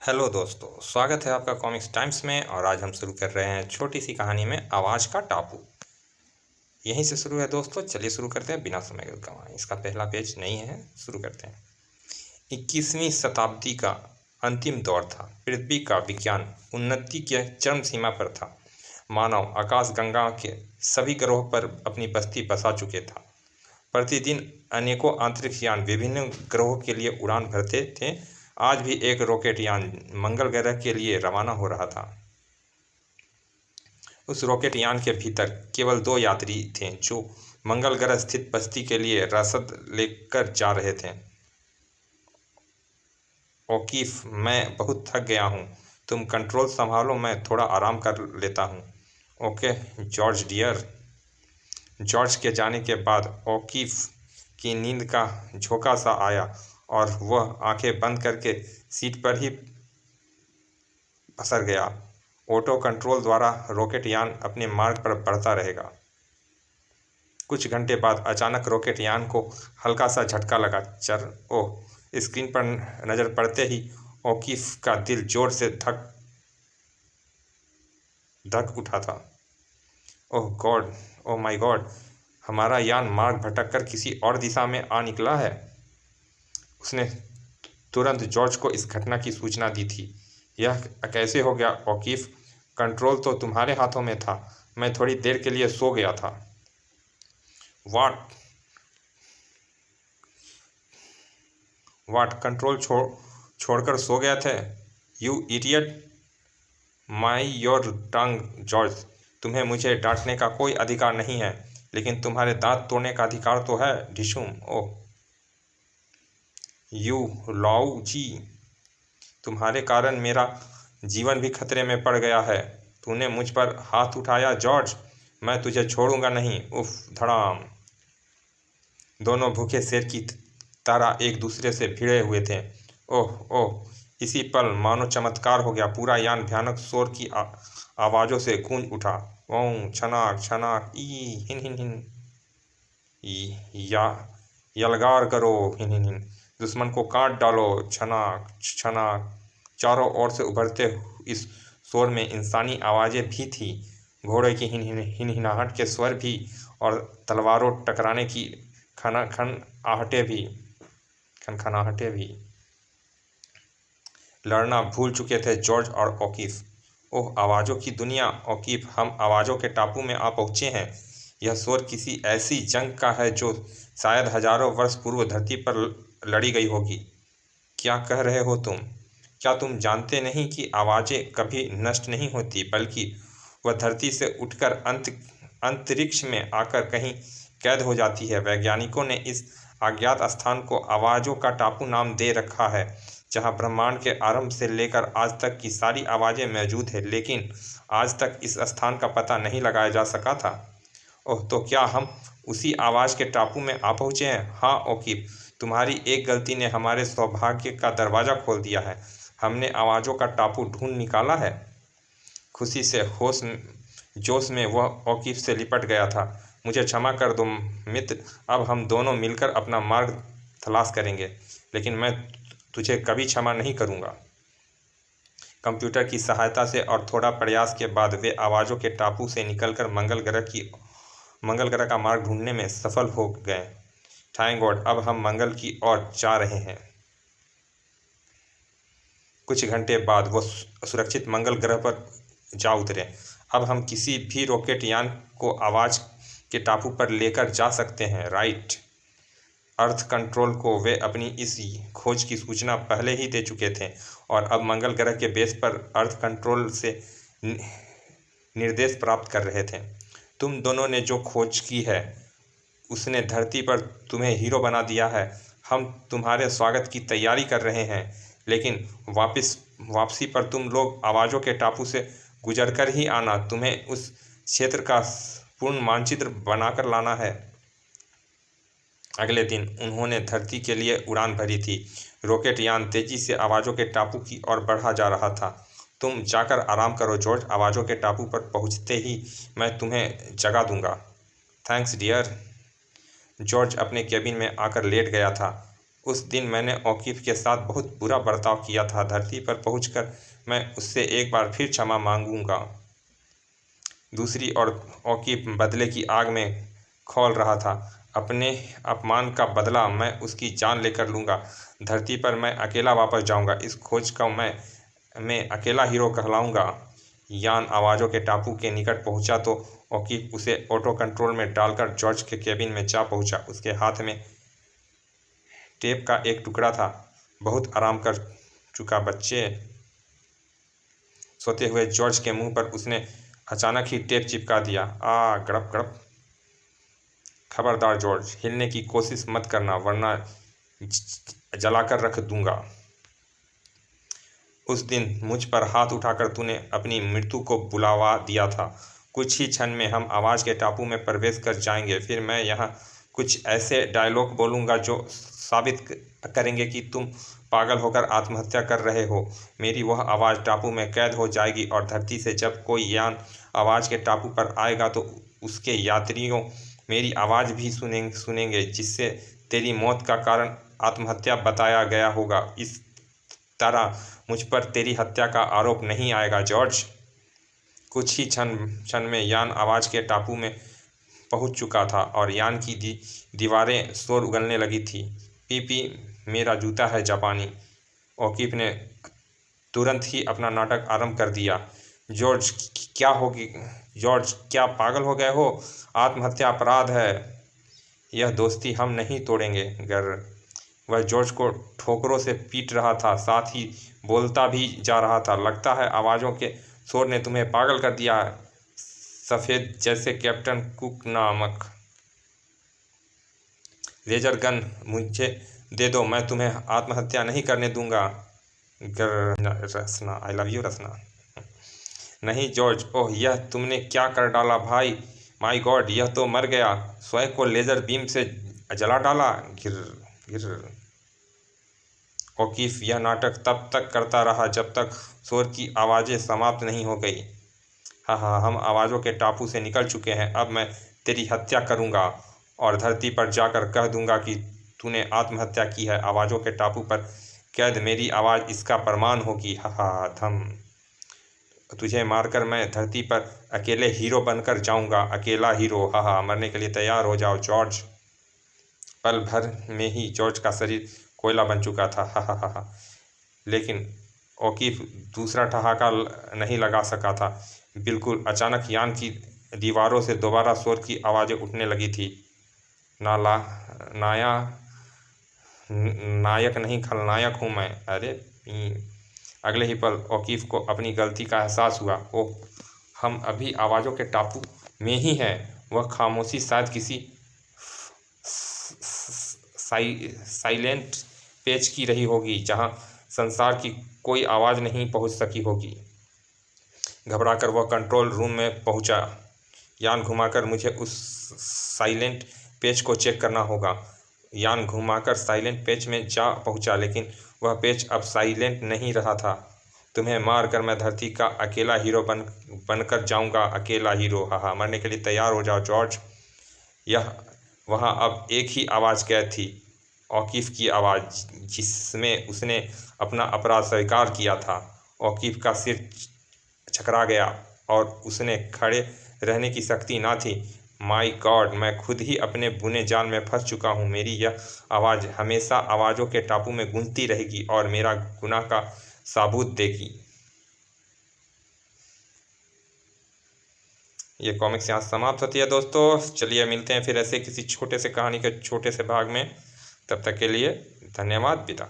Hello दोस्तों, स्वागत है आपका कॉमिक्स टाइम्स में। और आज हम शुरू कर रहे हैं छोटी सी कहानी में आवाज़ का टापू। यहीं से शुरू है दोस्तों। चलिए शुरू करते हैं बिना समय गंवाए। इसका पहला पेज नहीं है, शुरू करते हैं। 21वीं शताब्दी का अंतिम दौर था। पृथ्वी का विज्ञान उन्नति के चरम सीमा पर था। मानव आकाशगंगा के सभी ग्रहों पर अपनी बस्ती बसा चुके था। प्रतिदिन अनेकों अंतरिक्ष यान विभिन्न ग्रहों के लिए उड़ान भरते थे। आज भी एक रॉकेट यान मंगल ग्रह के लिए रवाना हो रहा था। उस रॉकेट यान के भीतर केवल 2 यात्री थे जो मंगल ग्रह स्थित बस्ती के लिए रसद लेकर जा रहे थे। ओकीफ, मैं बहुत थक गया हूँ। तुम कंट्रोल संभालो, मैं थोड़ा आराम कर लेता हूँ। Okay George dear. जॉर्ज के जाने के बाद ओकीफ की नींद का झोंका सा आया और वह आंखें बंद करके सीट पर ही पसर गया। ऑटो कंट्रोल द्वारा रॉकेट यान अपने मार्ग पर बढ़ता रहेगा। कुछ घंटे बाद अचानक रॉकेट यान को हल्का सा झटका लगा। ओह! स्क्रीन पर नज़र पड़ते ही ओकीफ का दिल जोर से धक उठा था। ओह गॉड, ओह माय गॉड, हमारा यान मार्ग भटककर किसी और दिशा में आ निकला है। उसने तुरंत जॉर्ज को इस घटना की सूचना दी थी। यह कैसे हो गया ओकीफ? कंट्रोल तो तुम्हारे हाथों में था। मैं थोड़ी देर के लिए सो गया था। वाट कंट्रोल छोड़कर सो गए थे? You idiot! My your tongue George. तुम्हें मुझे डांटने का कोई अधिकार नहीं है, लेकिन तुम्हारे दांत तोड़ने का अधिकार तो है, ढिशुम। ओह यू लाऊ जी, तुम्हारे कारण मेरा जीवन भी खतरे में पड़ गया है। तूने मुझ पर हाथ उठाया जॉर्ज, मैं तुझे छोड़ूंगा नहीं। उफ! धड़ाम। दोनों भूखे शेर की तरह एक दूसरे से भिड़े हुए थे। ओह ओह! इसी पल मानो चमत्कार हो गया। पूरा यान भयानक शोर की आवाज़ों से गूंज उठा। ओं छनाक छनाक, ई हिन हिन हिन, या यलगार करो, हिन हिन हिन, दुश्मन को काट डालो, छनाक छनाक। चारों ओर से उभरते इस शोर में इंसानी आवाज़ें भी थीं, घोड़े की हिनहिनाहट के स्वर भी, और तलवारों टकराने की खनखनाहटें भी। लड़ना भूल चुके थे जॉर्ज और ओकीफ। ओह आवाज़ों की दुनिया! ओकीफ, हम आवाज़ों के टापू में आ पहुँचे हैं। यह शोर किसी ऐसी जंग का है जो शायद हजारों वर्ष पूर्व धरती पर लड़ी गई होगी। क्या कह रहे हो तुम? क्या तुम जानते नहीं कि आवाज़ें कभी नष्ट नहीं होती, बल्कि वह धरती से उठकर अंतरिक्ष में आकर कहीं कैद हो जाती है। वैज्ञानिकों ने इस अज्ञात स्थान को आवाज़ों का टापू नाम दे रखा है, जहां ब्रह्मांड के आरंभ से लेकर आज तक की सारी आवाज़ें मौजूद हैं, लेकिन आज तक इस स्थान का पता नहीं लगाया जा सका था। ओह, तो क्या हम उसी आवाज़ के टापू में आ पहुँचे हैं? हाँ ओकीफ, तुम्हारी एक गलती ने हमारे सौभाग्य का दरवाज़ा खोल दिया है। हमने आवाज़ों का टापू ढूंढ निकाला है। खुशी से जोश में वह ओकीफ से लिपट गया था। मुझे क्षमा कर दो मित्र, अब हम दोनों मिलकर अपना मार्ग तलाश करेंगे, लेकिन मैं तुझे कभी क्षमा नहीं करूँगा। कंप्यूटर की सहायता से और थोड़ा प्रयास के बाद वे आवाज़ों के टापू से निकलकर मंगल ग्रह का मार्ग ढूंढने में सफल हो गए। थैंक गॉड, अब हम मंगल की ओर जा रहे हैं। कुछ घंटे बाद वो सुरक्षित मंगल ग्रह पर जा उतरे। अब हम किसी भी रॉकेट यान को आवाज़ के टापू पर लेकर जा सकते हैं, राइट? अर्थ कंट्रोल को वे अपनी इस खोज की सूचना पहले ही दे चुके थे और अब मंगल ग्रह के बेस पर अर्थ कंट्रोल से निर्देश प्राप्त कर रहे थे। तुम दोनों ने जो खोज की है उसने धरती पर तुम्हें हीरो बना दिया है। हम तुम्हारे स्वागत की तैयारी कर रहे हैं, लेकिन वापसी पर तुम लोग आवाज़ों के टापू से गुजरकर ही आना। तुम्हें उस क्षेत्र का पूर्ण मानचित्र बनाकर लाना है। अगले दिन उन्होंने धरती के लिए उड़ान भरी थी। रॉकेट यान तेजी से आवाज़ों के टापू की ओर बढ़ा जा रहा था। तुम जाकर आराम करो जॉर्ज, आवाज़ों के टापू पर पहुंचते ही मैं तुम्हें जगा दूंगा। Thanks dear. जॉर्ज अपने केबिन में आकर लेट गया था। उस दिन मैंने औकीफ के साथ बहुत बुरा बर्ताव किया था। धरती पर पहुंचकर मैं उससे एक बार फिर क्षमा मांगूंगा। दूसरी ओर औकीफ बदले की आग में खौल रहा था। अपने अपमान का बदला मैं उसकी जान लेकर लूँगा। धरती पर मैं अकेला वापस जाऊँगा। इस खोज का मैं अकेला हीरो कहलाऊँगा। यान आवाज़ों के टापू के निकट पहुंचा तो औकीफ उसे ऑटो कंट्रोल में डालकर जॉर्ज के केबिन में जा पहुंचा। उसके हाथ में टेप का एक टुकड़ा था। बहुत आराम कर चुका बच्चे। सोते हुए जॉर्ज के मुंह पर उसने अचानक ही टेप चिपका दिया। गड़प गड़प। खबरदार जॉर्ज, हिलने की कोशिश मत करना वरना जलाकर रख दूंगा। उस दिन मुझ पर हाथ उठाकर तूने अपनी मृत्यु को बुलावा दिया था। कुछ ही क्षण में हम आवाज़ के टापू में प्रवेश कर जाएंगे। फिर मैं यहाँ कुछ ऐसे डायलॉग बोलूँगा जो साबित करेंगे कि तुम पागल होकर आत्महत्या कर रहे हो। मेरी वह आवाज़ टापू में कैद हो जाएगी और धरती से जब कोई यान आवाज़ के टापू पर आएगा तो उसके यात्रियों मेरी आवाज़ भी सुनेंगे जिससे तेरी मौत का कारण आत्महत्या बताया गया होगा। इस तरह मुझ पर तेरी हत्या का आरोप नहीं आएगा जॉर्ज। कुछ ही क्षण में यान आवाज़ के टापू में पहुंच चुका था और यान की दीवारें शोर उगलने लगी थी। पी मेरा जूता है जापानी। औकीफ ने तुरंत ही अपना नाटक आरंभ कर दिया। जॉर्ज क्या होगी? जॉर्ज क्या पागल हो गए हो? आत्महत्या अपराध है। यह दोस्ती हम नहीं तोड़ेंगे। गर वह जॉर्ज को ठोकरों से पीट रहा था, साथ ही बोलता भी जा रहा था। लगता है आवाज़ों के शोर ने तुम्हें पागल कर दिया है, सफ़ेद जैसे कैप्टन कुक नामक। लेजर गन मुझे दे दो, मैं तुम्हें आत्महत्या नहीं करने दूंगा। रसना, आई लव यू रसना। नहीं जॉर्ज, ओह यह तुमने क्या कर डाला भाई? माय गॉड, यह तो मर गया। स्वयं को लेज़र बीम से जला डाला। गिर गिर। औकीफ यह नाटक तब तक करता रहा जब तक शोर की आवाज़ें समाप्त नहीं हो गई। हाँ, हम आवाज़ों के टापू से निकल चुके हैं। अब मैं तेरी हत्या करूँगा और धरती पर जाकर कह दूँगा कि तूने आत्महत्या की है। आवाज़ों के टापू पर कैद मेरी आवाज़ इसका प्रमाण होगी। धम। तुझे मारकर मैं धरती पर अकेले हीरो बनकर जाऊँगा। अकेला हीरो। मरने के लिए तैयार हो जाओ जॉर्ज। पल भर में ही जॉर्ज का शरीर कोयला बन चुका था। लेकिन औकीफ दूसरा ठहाका नहीं लगा सका था। बिल्कुल अचानक यान की दीवारों से दोबारा शोर की आवाज़ें उठने लगी थी। नायक नहीं खलनायक हूँ मैं। अरे अगले ही पल औकीफ को अपनी गलती का एहसास हुआ। ओह, हम अभी आवाज़ों के टापू में ही हैं। वह खामोशी शायद किसी साइलेंट पेज की रही होगी जहां संसार की कोई आवाज़ नहीं पहुंच सकी होगी। घबराकर वह कंट्रोल रूम में पहुंचा। यान घुमाकर मुझे उस साइलेंट पेज को चेक करना होगा। यान घुमाकर साइलेंट पेज में जा पहुंचा, लेकिन वह पेज अब साइलेंट नहीं रहा था। तुम्हें मार कर मैं धरती का अकेला हीरो बनकर जाऊंगा। अकेला हीरो। मरने के लिए तैयार हो जाओ जॉर्ज। यह वहाँ अब एक ही आवाज़ कैद थी, औकीफ की आवाज़, जिसमें उसने अपना अपराध स्वीकार किया था। औकीफ का सिर चकरा गया और उसने खड़े रहने की शक्ति ना थी। माय गॉड, मैं खुद ही अपने बुने जाल में फंस चुका हूँ। मेरी यह आवाज़ हमेशा आवाज़ों के टापू में गूंजती रहेगी और मेरा गुनाह का सबूत देगी। ये कॉमिक्स यहाँ समाप्त होती है दोस्तों। चलिए मिलते हैं फिर ऐसे किसी छोटे से कहानी के छोटे से भाग में। तब तक के लिए धन्यवाद। विदा।